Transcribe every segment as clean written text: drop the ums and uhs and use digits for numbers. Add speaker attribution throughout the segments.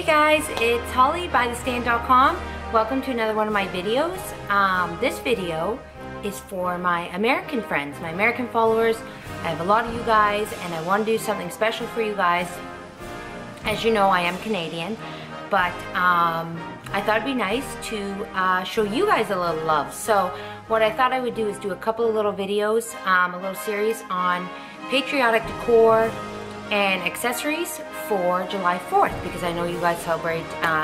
Speaker 1: Hey guys, it's Holly by thestand.com. Welcome to another one of my videos. This video is for my American friends, my American followers. I have a lot of you guys and I want to do something special for you guys. As you know, I am Canadian, but I thought it'd be nice to show you guys a little love. So what I thought I would do is do a couple of little videos, a little series on patriotic decor and accessories for July 4th, because I know you guys celebrate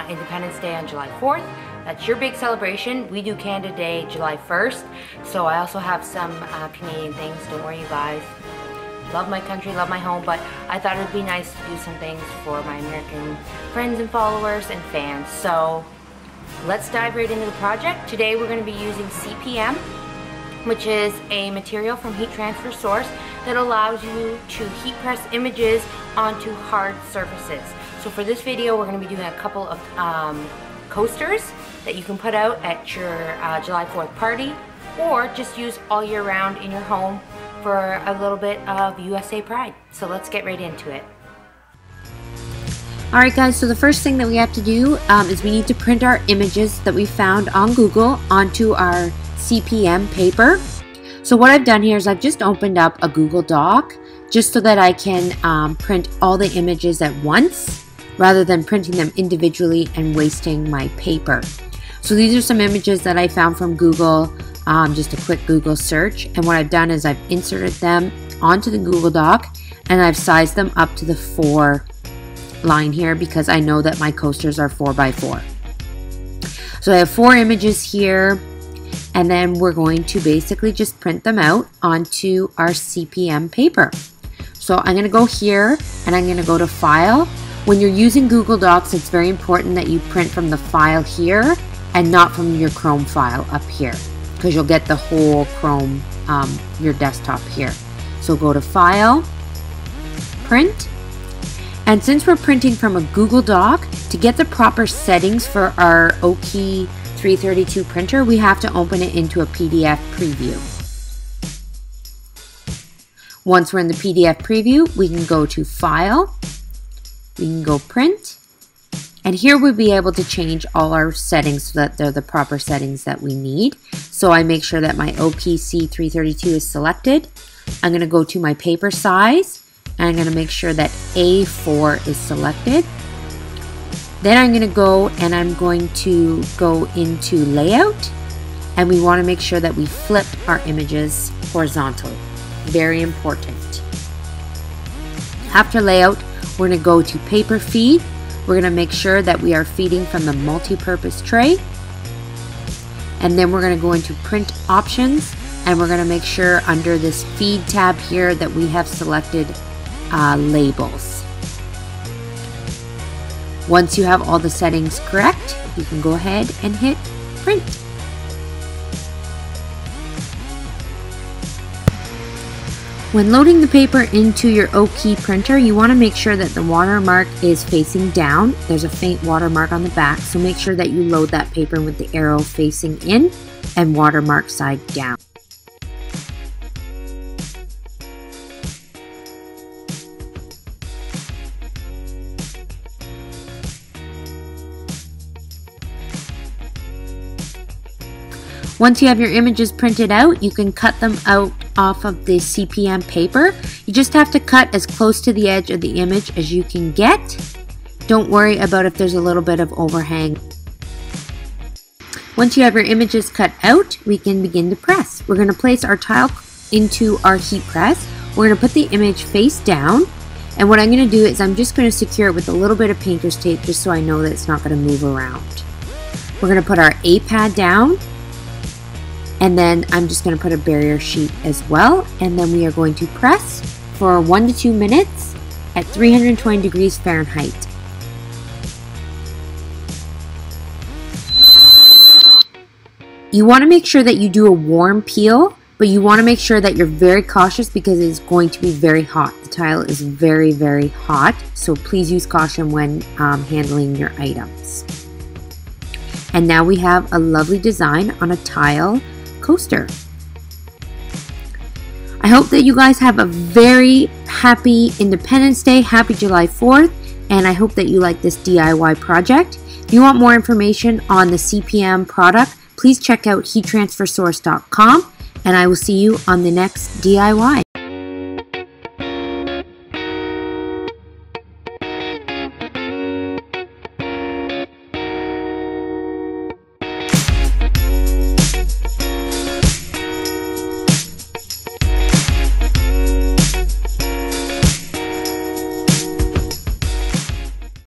Speaker 1: Independence Day on July 4th. That's your big celebration. We do Canada Day July 1st, so I also have some Canadian things. Don't worry, you guys. Love my country, love my home, but I thought it would be nice to do some things for my American friends and followers and fans. So let's dive right into the project. Today we're going to be using CPM, which is a material from Heat Transfer Source that allows you to heat press images onto hard surfaces. So for this video, we're going to be doing a couple of coasters that you can put out at your July 4th party, or just use all year round in your home for a little bit of USA pride. So let's get right into it.
Speaker 2: Alright guys, so the first thing that we have to do is we need to print our images that we found on Google onto our CPM paper. So what I've done here is I've just opened up a Google Doc just so that I can print all the images at once rather than printing them individually and wasting my paper. So these are some images that I found from Google, just a quick Google search, and what I've done is I've inserted them onto the Google Doc and I've sized them up to the 4 line here because I know that my coasters are 4x4. So I have 4 images here, and then we're going to basically just print them out onto our CPM paper. So I'm going to go here and I'm going to go to File. When you're using Google Docs, it's very important that you print from the file here and not from your Chrome file up here, because you'll get the whole Chrome, your desktop here. So go to File, Print, and since we're printing from a Google Doc, to get the proper settings for our Oki 332 printer, we have to open it into a PDF preview. Once we're in the PDF preview, we can go to File, we can go Print, and here we'll be able to change all our settings so that they're the proper settings that we need. So I make sure that my Oki C332 is selected. I'm going to go to my paper size, and I'm going to make sure that A4 is selected. Then I'm going to go and I'm going to go into layout, and we want to make sure that we flip our images horizontally. Very important. After layout, we're going to go to paper feed. We're going to make sure that we are feeding from the multi-purpose tray. And then we're going to go into print options, and we're going to make sure under this feed tab here that we have selected labels. Once you have all the settings correct, you can go ahead and hit print. When loading the paper into your Oki printer, you want to make sure that the watermark is facing down. There's a faint watermark on the back, so make sure that you load that paper with the arrow facing in and watermark side down. Once you have your images printed out, you can cut them out off of the CPM paper. You just have to cut as close to the edge of the image as you can get. Don't worry about if there's a little bit of overhang. Once you have your images cut out, we can begin to press. We're going to place our tile into our heat press. We're going to put the image face down, and what I'm going to do is I'm just going to secure it with a little bit of painter's tape just so I know that it's not going to move around. We're going to put our A pad down, and then I'm just going to put a barrier sheet as well, and then we are going to press for 1 to 2 minutes at 320 degrees Fahrenheit. You want to make sure that you do a warm peel, but you want to make sure that you're very cautious because it's going to be very hot. The tile is very, very hot, so please use caution when handling your items. And now we have a lovely design on a tile coaster. I hope that you guys have a very happy Independence Day, happy July 4th. and I hope that you like this DIY project. If you want more information on the CPM product, please check out heattransfersource.com, and I will see you on the next DIY.